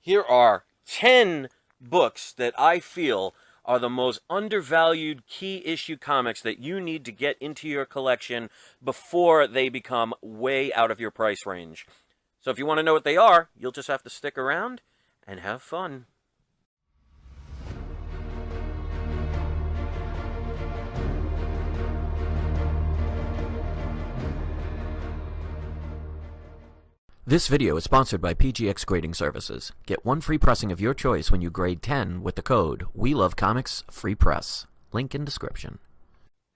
Here are 10 books that I feel are the most undervalued key issue comics that you need to get into your collection before they become way out of your price range. So if you want to know what they are, you'll just have to stick around and have fun. This video is sponsored by PGX Grading Services. Get one free pressing of your choice when you grade 10 with the code WeLoveComicsFreePress. Link in description.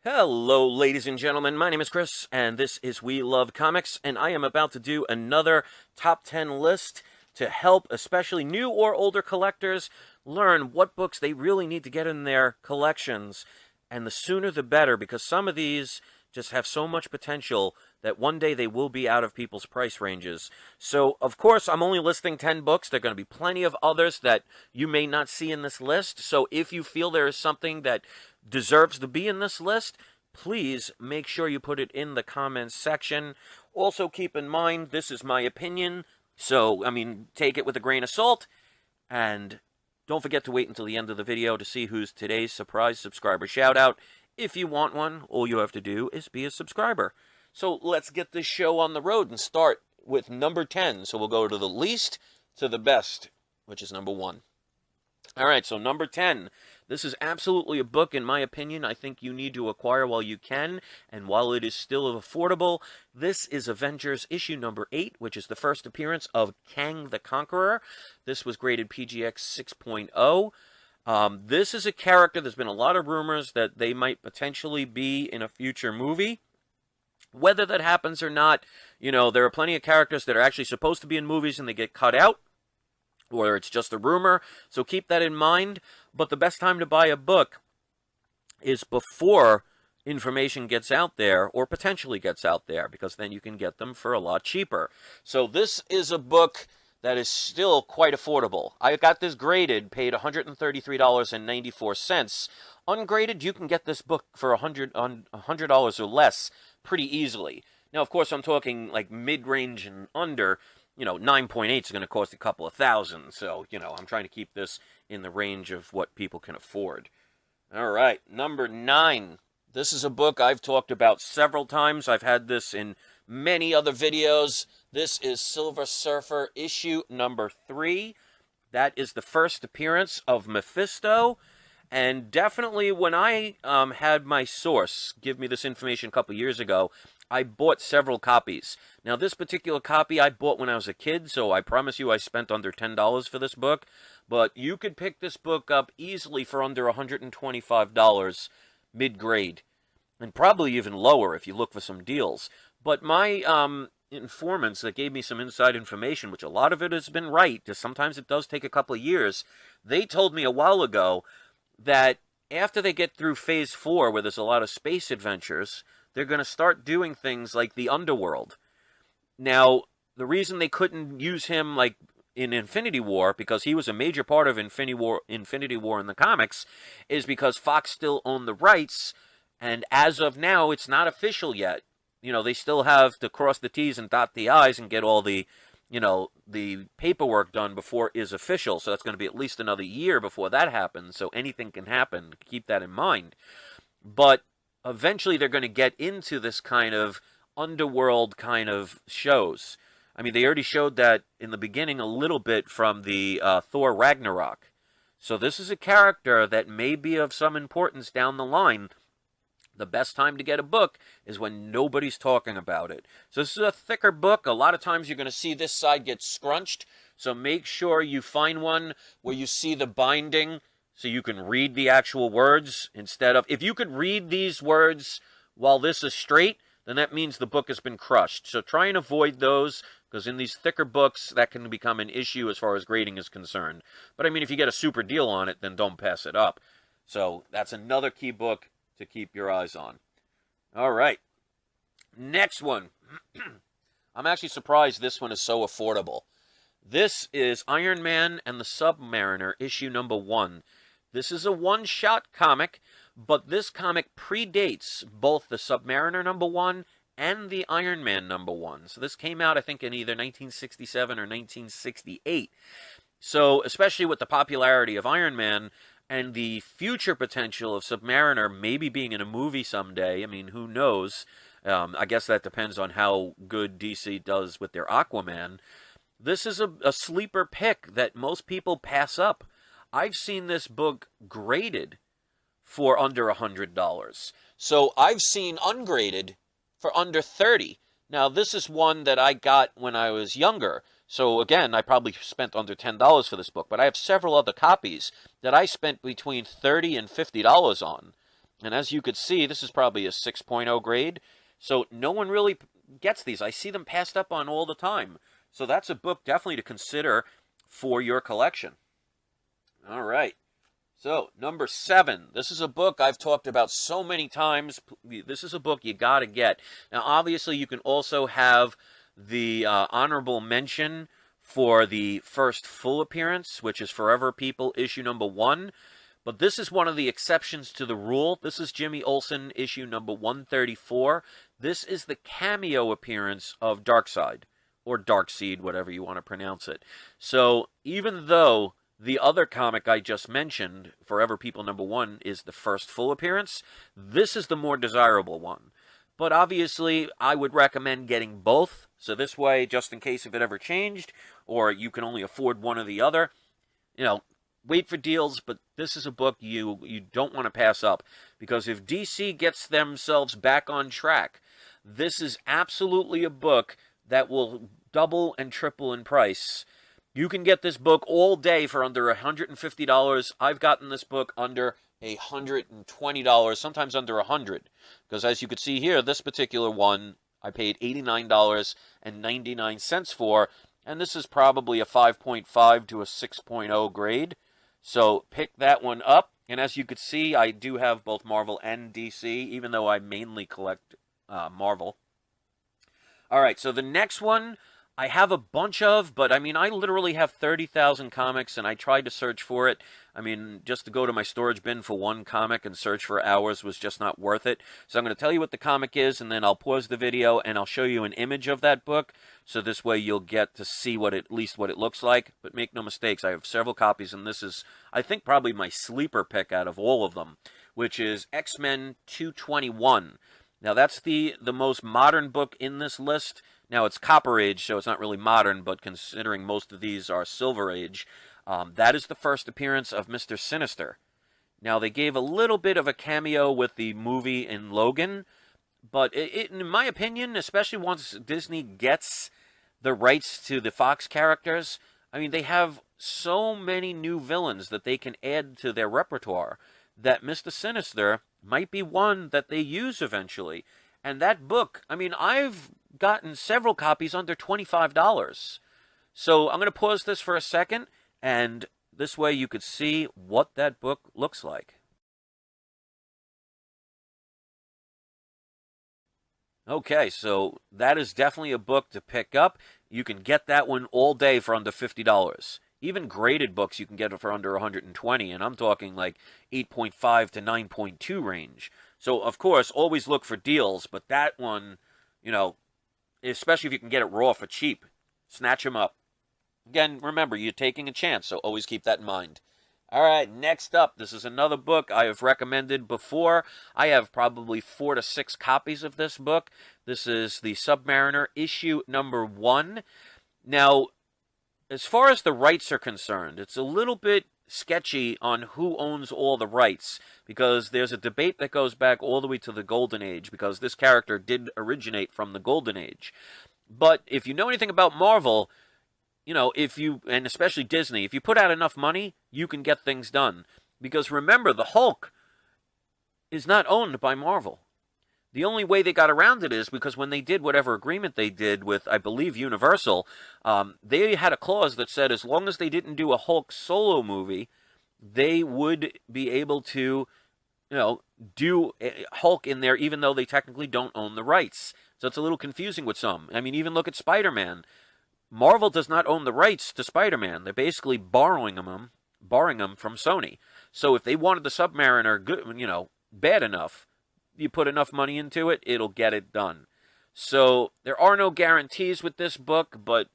Hello, ladies and gentlemen. My name is Chris, and this is We Love Comics, and I am about to do another top 10 list to help especially new or older collectors learn what books they really need to get in their collections. And the sooner the better, because some of these just have so much potential that one day they will be out of people's price ranges. So, of course, I'm only listing 10 books. There are going to be plenty of others that you may not see in this list. So if you feel there is something that deserves to be in this list, please make sure you put it in the comments section. Also, keep in mind, this is my opinion. So, take it with a grain of salt. And don't forget to wait until the end of the video to see who's today's surprise subscriber shout-out. If you want one, all you have to do is be a subscriber. So let's get this show on the road and start with number 10. So we'll go to the least to the best, which is number 1. All right, so number 10. This is absolutely a book, in my opinion, I think you need to acquire while you can, and while it is still affordable. This is Avengers issue number 8, which is the first appearance of Kang the Conqueror. This was graded PGX 6.0. This is a character, there's been a lot of rumors that they might potentially be in a future movie. Whether that happens or not, there are plenty of characters that are actually supposed to be in movies and they get cut out, or it's just a rumor, so keep that in mind. But the best time to buy a book is before information gets out there, or potentially gets out there, because then you can get them for a lot cheaper. So this is a book that is still quite affordable. I got this graded, paid $133.94. Ungraded, you can get this book for $100 or less pretty easily. Now, of course, I'm talking like mid-range and under. 9.8 is going to cost a couple of thousand. So, I'm trying to keep this in the range of what people can afford. All right, number 9. This is a book I've talked about several times. I've had this in many other videos. This is Silver Surfer issue number 3. That is the first appearance of Mephisto. And definitely when I had my source give me this information a couple years ago, I bought several copies. Now, this particular copy I bought when I was a kid, so I promise you I spent under $10 for this book. But you could pick this book up easily for under $125 mid-grade, and probably even lower if you look for some deals. But my informants that gave me some inside information, which a lot of it has been right, just sometimes it does take a couple of years, they told me a while ago that after they get through Phase 4, where there's a lot of space adventures, they're going to start doing things like the Underworld. Now, the reason they couldn't use him like in Infinity War, because he was a major part of Infinity War in the comics, is because Fox still owned the rights, and as of now, it's not official yet. They still have to cross the T's and dot the I's and get all the paperwork done before it is official. So that's going to be at least another year before that happens. So anything can happen. Keep that in mind. But eventually they're going to get into this kind of underworld kind of shows. They already showed that in the beginning a little bit from the Thor Ragnarok. So this is a character that may be of some importance down the line. The best time to get a book is when nobody's talking about it. So this is a thicker book. A lot of times you're going to see this side get scrunched. So make sure you find one where you see the binding so you can read the actual words instead of... If you could read these words while this is straight, then that means the book has been crushed. So try and avoid those, because in these thicker books, that can become an issue as far as grading is concerned. But if you get a super deal on it, then don't pass it up. So that's another key book to keep your eyes on. All right. Next one. I'm actually surprised this one is so affordable. This is Iron Man and the Submariner, issue number 1. This is a one-shot comic, but this comic predates both the Submariner number 1 and the Iron Man number 1. So this came out, I think, in either 1967 or 1968. So, especially with the popularity of Iron Man and the future potential of Submariner maybe being in a movie someday, I mean, who knows? I guess that depends on how good DC does with their Aquaman. This is a sleeper pick that most people pass up. I've seen this book graded for under $100. So I've seen ungraded for under 30. Now, this is one that I got when I was younger. So again, I probably spent under $10 for this book, but I have several other copies that I spent between $30 and $50 on. And as you could see, this is probably a 6.0 grade. So no one really gets these. I see them passed up on all the time. So that's a book definitely to consider for your collection. All right. So, number 7. This is a book I've talked about so many times. This is a book you got to get. Now, obviously, you can also have the honorable mention for the first full appearance, which is Forever People, issue number 1. But this is one of the exceptions to the rule. This is Jimmy Olsen, issue number 134. This is the cameo appearance of Darkseid, or Darkseid, whatever you want to pronounce it. So, even though the other comic I just mentioned, Forever People number 1, is the first full appearance, this is the more desirable one. But obviously, I would recommend getting both. So this way, just in case if it ever changed, or you can only afford one or the other, wait for deals, but this is a book you don't want to pass up. Because if DC gets themselves back on track, this is absolutely a book that will double and triple in price. You can get this book all day for under $150. I've gotten this book under $120, sometimes under $100. Because as you can see here, this particular one I paid $89.99 for, and this is probably a 5.5 to a 6.0 grade. So pick that one up. And as you can see, I do have both Marvel and DC, even though I mainly collect Marvel. All right, so the next one I have a bunch of, but I mean, I literally have 30,000 comics, and I tried to search for it. I mean, just to go to my storage bin for one comic and search for hours was just not worth it. So I'm going to tell you what the comic is, and then I'll pause the video, and I'll show you an image of that book, so this way you'll get to see at least what it looks like. But make no mistakes, I have several copies, and this is, I think, probably my sleeper pick out of all of them, which is X-Men 221. Now, that's the most modern book in this list. Now, it's Copper Age, so it's not really modern, but considering most of these are Silver Age, that is the first appearance of Mr. Sinister. Now, they gave a little bit of a cameo with the movie in Logan, but in my opinion, especially once Disney gets the rights to the Fox characters, I mean, they have so many new villains that they can add to their repertoire that Mr. Sinister might be one that they use eventually. And that book, I mean, I've gotten several copies under $25. So I'm going to pause this for a second, and this way you could see what that book looks like. Okay, so that is definitely a book to pick up. You can get that one all day for under $50. Even graded books you can get it for under $120, and I'm talking like 8.5 to 9.2 range. So, of course, always look for deals, but that one, especially if you can get it raw for cheap, snatch them up. Again, remember, you're taking a chance, so always keep that in mind. All right, next up, this is another book I have recommended before. I have probably 4 to 6 copies of this book. This is the Submariner, issue number 1. Now, as far as the rights are concerned, it's a little bit sketchy on who owns all the rights, because there's a debate that goes back all the way to the Golden Age, because this character did originate from the Golden Age. But if you know anything about Marvel, and especially Disney, if you put out enough money, you can get things done. Because remember, the Hulk is not owned by Marvel. The only way they got around it is because when they did whatever agreement they did with, I believe, Universal, they had a clause that said as long as they didn't do a Hulk solo movie, they would be able to, do Hulk in there even though they technically don't own the rights. So it's a little confusing with some. I mean, even look at Spider-Man. Marvel does not own the rights to Spider-Man. They're basically borrowing them from Sony. So if they wanted the Submariner good, bad enough, you put enough money into it, it'll get it done. So there are no guarantees with this book, but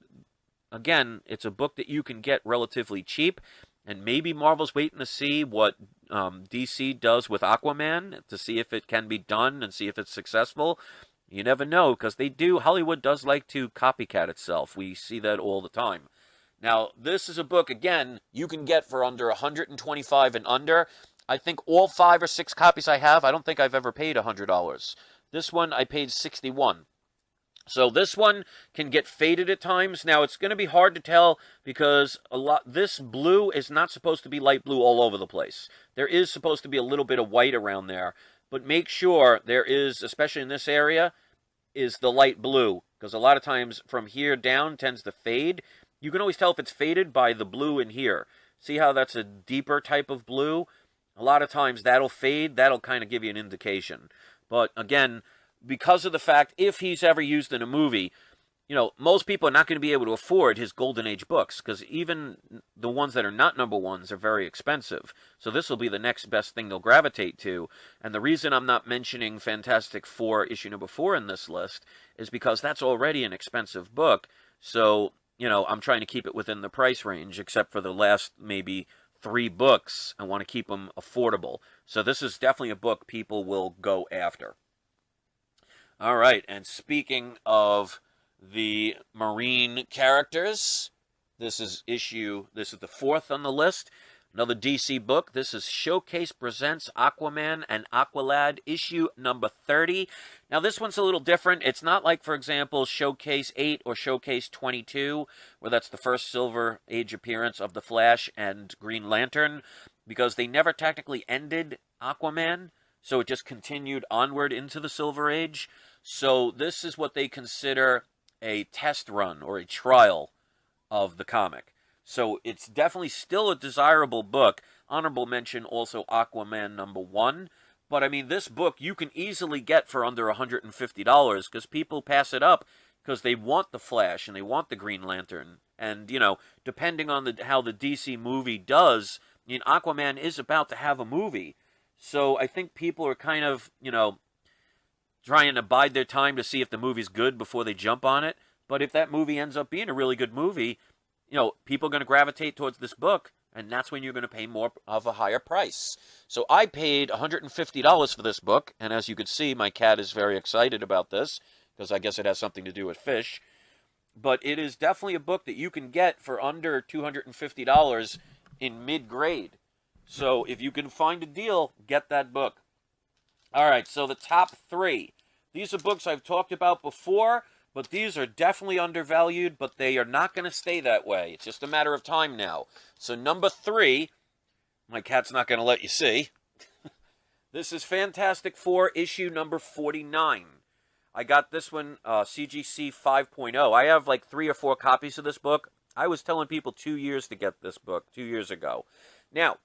again, it's a book that you can get relatively cheap, and maybe Marvel's waiting to see what DC does with Aquaman to see if it can be done and see if it's successful. You never know, because Hollywood does like to copycat itself. We see that all the time. Now, this is a book, again, you can get for under $125 and under. I think all 5 or 6 copies I have, I don't think I've ever paid $100. This one, I paid $61. So this one can get faded at times. Now, it's going to be hard to tell because this blue is not supposed to be light blue all over the place. There is supposed to be a little bit of white around there. But make sure there is, especially in this area, is the light blue. Because a lot of times from here down tends to fade. You can always tell if it's faded by the blue in here. See how that's a deeper type of blue? A lot of times that'll fade. That'll kind of give you an indication. But again, because of the fact, if he's ever used in a movie, most people are not going to be able to afford his Golden Age books, because even the ones that are not number ones are very expensive. So this will be the next best thing they'll gravitate to. And the reason I'm not mentioning Fantastic Four issue number 4 in this list is because that's already an expensive book. So, I'm trying to keep it within the price range, except for the last maybe 3 books. I want to keep them affordable. So this is definitely a book people will go after. All right, and speaking of the Marine characters, this is the 4th on the list. Another DC book. This is Showcase Presents Aquaman and Aqualad, issue number 30. Now, this one's a little different. It's not like, for example, Showcase 8 or Showcase 22, where that's the first Silver Age appearance of the Flash and Green Lantern, because they never technically ended Aquaman, so it just continued onward into the Silver Age. So this is what they consider a test run or a trial of the comic. So it's definitely still a desirable book. Honorable mention also Aquaman number 1. But I mean, this book you can easily get for under $150 because people pass it up because they want the Flash and they want the Green Lantern. And, depending on how the DC movie does, Aquaman is about to have a movie. So I think people are kind of, trying to bide their time to see if the movie's good before they jump on it. But if that movie ends up being a really good movie, people are going to gravitate towards this book, and that's when you're going to pay more of a higher price. So I paid $150 for this book, and as you can see, my cat is very excited about this, because I guess it has something to do with fish. But it is definitely a book that you can get for under $250 in mid-grade. So if you can find a deal, get that book. All right, so the top 3. These are books I've talked about before, but these are definitely undervalued, but they are not going to stay that way. It's just a matter of time now. So number 3, my cat's not going to let you see. This is Fantastic Four, issue number 49. I got this one, CGC 5.0. I have like 3 or 4 copies of this book. I was telling people 2 years to get this book, 2 years ago. Now,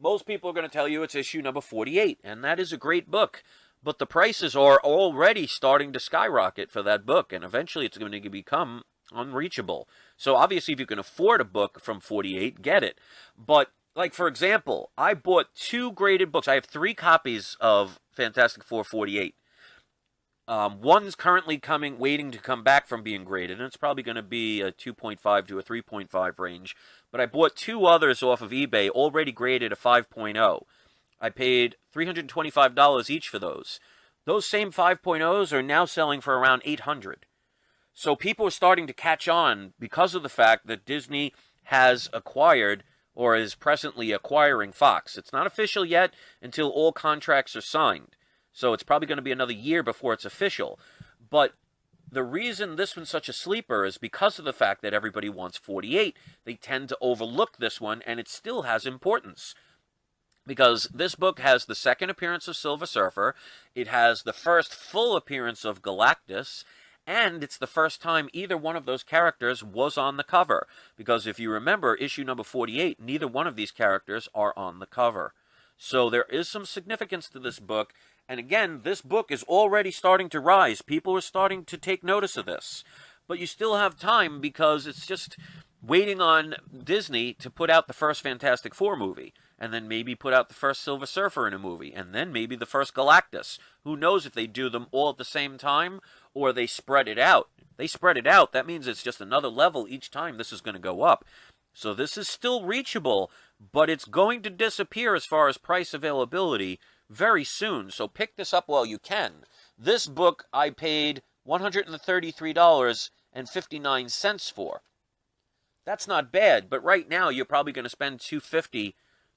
most people are going to tell you it's issue number 48, and that is a great book. But the prices are already starting to skyrocket for that book, and eventually it's going to become unreachable. So obviously, if you can afford a book from 48, get it. But, like, for example, I bought 2 graded books. I have 3 copies of Fantastic Four 48. One's currently waiting to come back from being graded, and it's probably going to be a 2.5 to a 3.5 range. But I bought 2 others off of eBay, already graded a 5.0. I paid $325 each for those. Those same 5.0s are now selling for around $800. So people are starting to catch on because of the fact that Disney has acquired or is presently acquiring Fox. It's not official yet until all contracts are signed. So it's probably going to be another year before it's official. But the reason this one's such a sleeper is because of the fact that everybody wants 48. They tend to overlook this one, and it still has importance. Because this book has the second appearance of Silver Surfer, it has the first full appearance of Galactus, and it's the first time either one of those characters was on the cover. Because if you remember, issue number 48, neither one of these characters are on the cover. So there is some significance to this book. And again, this book is already starting to rise. People are starting to take notice of this. But you still have time because it's just waiting on Disney to put out the first Fantastic Four movie. And then maybe put out the first Silver Surfer in a movie. And then maybe the first Galactus. Who knows if they do them all at the same time or they spread it out. They spread it out. That means it's just another level each time this is going to go up. So this is still reachable, but it's going to disappear as far as price availability very soon. So pick this up while you can. This book I paid $133.59 for. That's not bad, but right now you're probably going to spend $250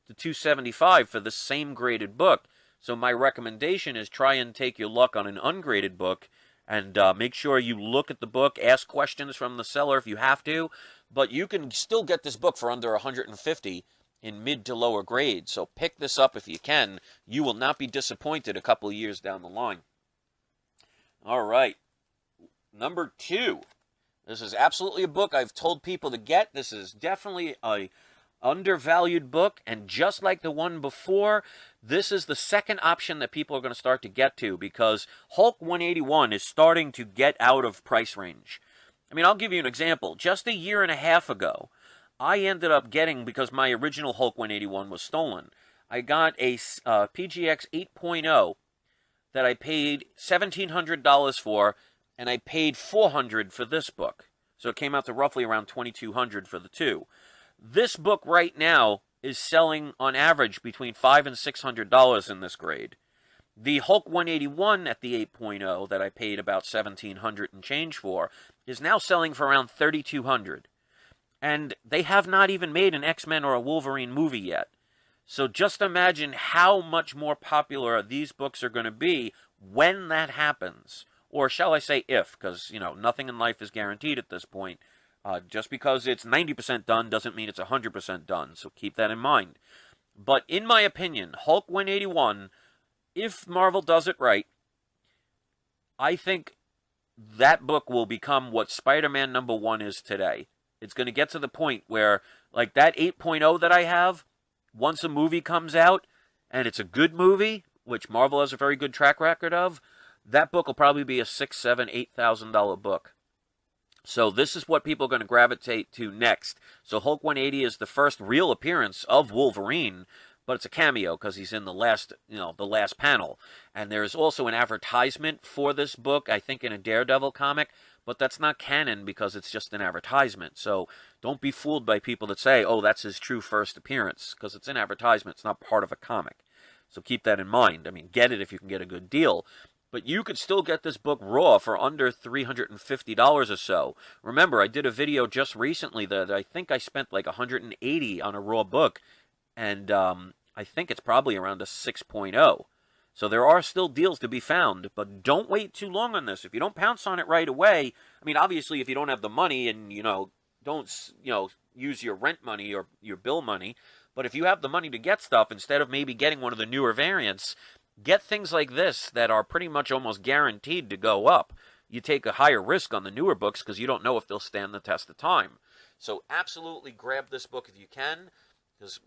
to $275 for the same graded book. So my recommendation is try and take your luck on an ungraded book, and make sure you look at the book, ask questions from the seller if you have to, but you can still get this book for under $150 in mid to lower grade. So pick this up if you can. You will not be disappointed a couple of years down the line. All right, number 2. This is absolutely a book I've told people to get. This is definitely a undervalued book, and just like the one before, this is the second option that people are going to start to get to, because Hulk 181 is starting to get out of price range. I mean, I'll give you an example. Just a year and a half ago, I ended up getting, because my original Hulk 181 was stolen, I got a PGX 8.0 that I paid $1,700 for, and I paid $400 for this book. So it came out to roughly around $2,200 for the two. This book right now is selling on average between $500 and $600 in this grade. The Hulk 181 at the 8.0 that I paid about $1,700 and change for is now selling for around $3,200. And they have not even made an X-Men or a Wolverine movie yet. So just imagine how much more popular these books are going to be when that happens. Or shall I say if, because, you know, nothing in life is guaranteed at this point. Just because it's 90% done doesn't mean it's 100% done, so keep that in mind. But in my opinion, Hulk 181, if Marvel does it right, I think that book will become what Spider-Man #1 is today. It's going to get to the point where, like that 8.0 that I have, once a movie comes out, and it's a good movie, which Marvel has a very good track record of, that book will probably be a $6,000, $7,000, $8,000 book. So this is what people are going to gravitate to next. So Hulk 180 is the first real appearance of Wolverine, but it's a cameo because he's in the last panel. And there's also an advertisement for this book, I think in a Daredevil comic, but that's not canon because it's just an advertisement. So don't be fooled by people that say, oh, that's his true first appearance, because it's an advertisement. It's not part of a comic. So keep that in mind. I mean, get it if you can get a good deal. But you could still get this book raw for under $350 or so. Remember, I did a video just recently that I think I spent like $180 on a raw book, and I think it's probably around a 6.0. So there are still deals to be found, but don't wait too long on this. If you don't pounce on it right away, I mean, obviously, if you don't have the money and, don't, use your rent money or your bill money, but if you have the money to get stuff, instead of maybe getting one of the newer variants, get things like this that are pretty much almost guaranteed to go up. You take a higher risk on the newer books because you don't know if they'll stand the test of time. So absolutely grab this book if you can,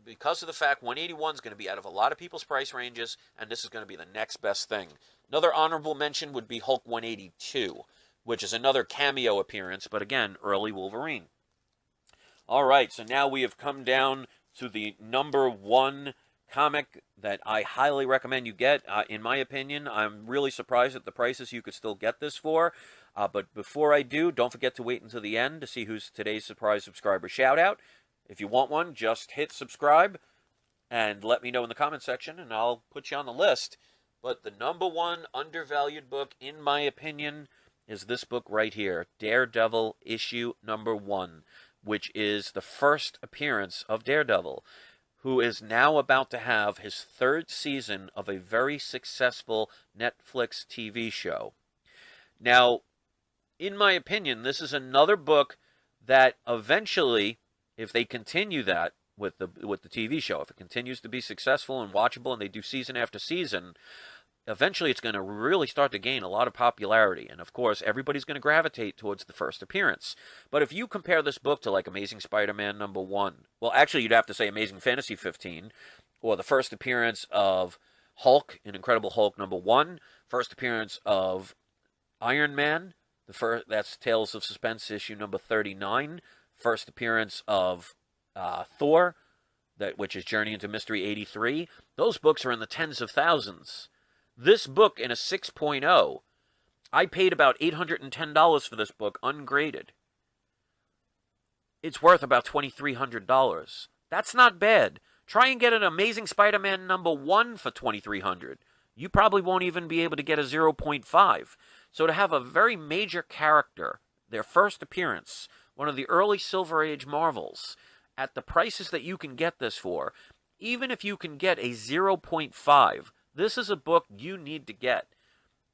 because of the fact 181 is going to be out of a lot of people's price ranges, and this is going to be the next best thing. Another honorable mention would be Hulk 182, which is another cameo appearance, but again, early Wolverine. All right, so now we have come down to the #1 comic that I highly recommend you get. In my opinion, I'm really surprised at the prices you could still get this for. But before I do, don't forget to wait until the end to see who's today's surprise subscriber shout out. If you want one, just hit subscribe and let me know in the comment section, and I'll put you on the list. But the #1 undervalued book, in my opinion, is this book right here, Daredevil issue #1, which is the first appearance of Daredevil, who is now about to have his 3rd season of a very successful Netflix TV show. Now, in my opinion, this is another book that eventually, if they continue that with the TV show, if it continues to be successful and watchable and they do season after season, eventually it's going to really start to gain a lot of popularity. And of course, everybody's going to gravitate towards the first appearance. But if you compare this book to like Amazing Spider-Man #1, well, actually you'd have to say Amazing Fantasy 15, or the first appearance of Hulk in Incredible Hulk #1, first appearance of Iron Man, that's Tales of Suspense issue #39, first appearance of Thor, which is Journey into Mystery 83. Those books are in the tens of thousands. This book in a 6.0 I paid about $810 for this book, ungraded. It's worth about $2,300. That's not bad. Try and get an Amazing Spider-Man #1 for $2,300. You probably won't even be able to get a 0.5. So to have a very major character, their first appearance, one of the early Silver Age Marvels, at the prices that you can get this for, even if you can get a 0.5, this is a book you need to get.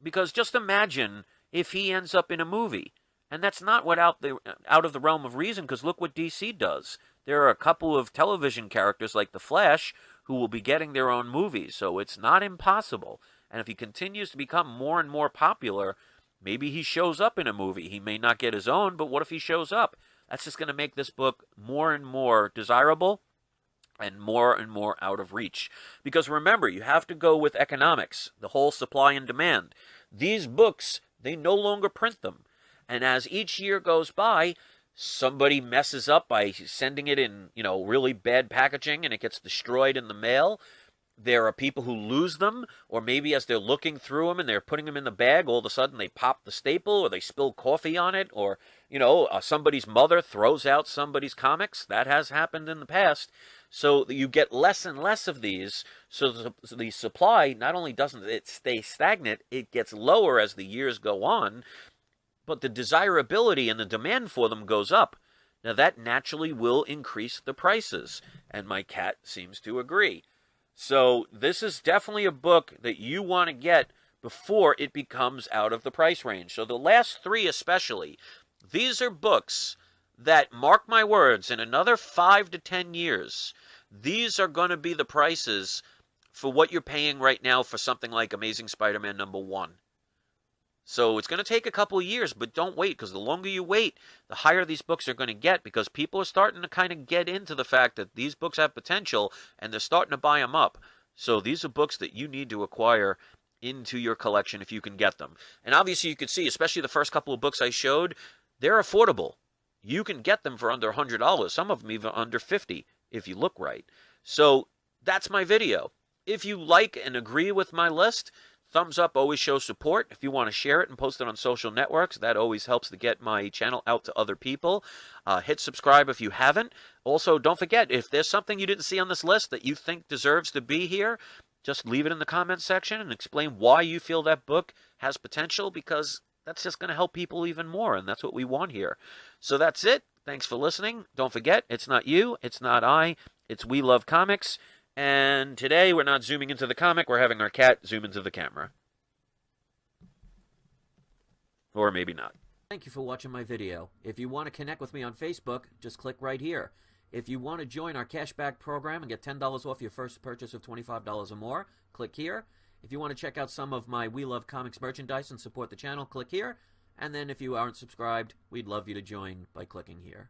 Because just imagine if he ends up in a movie. And that's not out of the realm of reason, because look what DC does. There are a couple of television characters like The Flash who will be getting their own movies, so it's not impossible. And if he continues to become more and more popular, maybe he shows up in a movie. He may not get his own, but what if he shows up? That's just going to make this book more and more desirable and more out of reach. Because remember, you have to go with economics, the whole supply and demand. These books, they no longer print them. And as each year goes by, somebody messes up by sending it in, really bad packaging and it gets destroyed in the mail. There are people who lose them, or maybe as they're looking through them and they're putting them in the bag, all of a sudden they pop the staple or they spill coffee on it, or, somebody's mother throws out somebody's comics. That has happened in the past. So you get less and less of these. So the supply not only doesn't it stay stagnant, it gets lower as the years go on, but the desirability and the demand for them goes up. Now that naturally will increase the prices, and my cat seems to agree. So this is definitely a book that you want to get before it becomes out of the price range. So the last three especially, these are books that, mark my words, in another 5 to 10 years, these are going to be the prices for what you're paying right now for something like Amazing Spider-Man #1. So it's going to take a couple of years, but don't wait, because the longer you wait, the higher these books are going to get, because people are starting to kind of get into the fact that these books have potential, and they're starting to buy them up. So these are books that you need to acquire into your collection if you can get them. And obviously you could see, especially the first couple of books I showed, they're affordable. You can get them for under $100, some of them even under $50 if you look right. So that's my video. If you like and agree with my list, thumbs up always shows support. If you want to share it and post it on social networks, that always helps to get my channel out to other people. Hit subscribe if you haven't. Also, don't forget, if there's something you didn't see on this list that you think deserves to be here, just leave it in the comments section and explain why you feel that book has potential, because that's just going to help people even more, and that's what we want here. So that's it. Thanks for listening. Don't forget, it's not you, it's not I, it's We Love Comics. And today we're not zooming into the comic, we're having our cat zoom into the camera. Or maybe not. Thank you for watching my video. If you want to connect with me on Facebook, just click right here. If you want to join our cashback program and get $10 off your first purchase of $25 or more, click here. If you want to check out some of my We Love Comics merchandise and support the channel, click here. And then if you aren't subscribed, we'd love you to join by clicking here.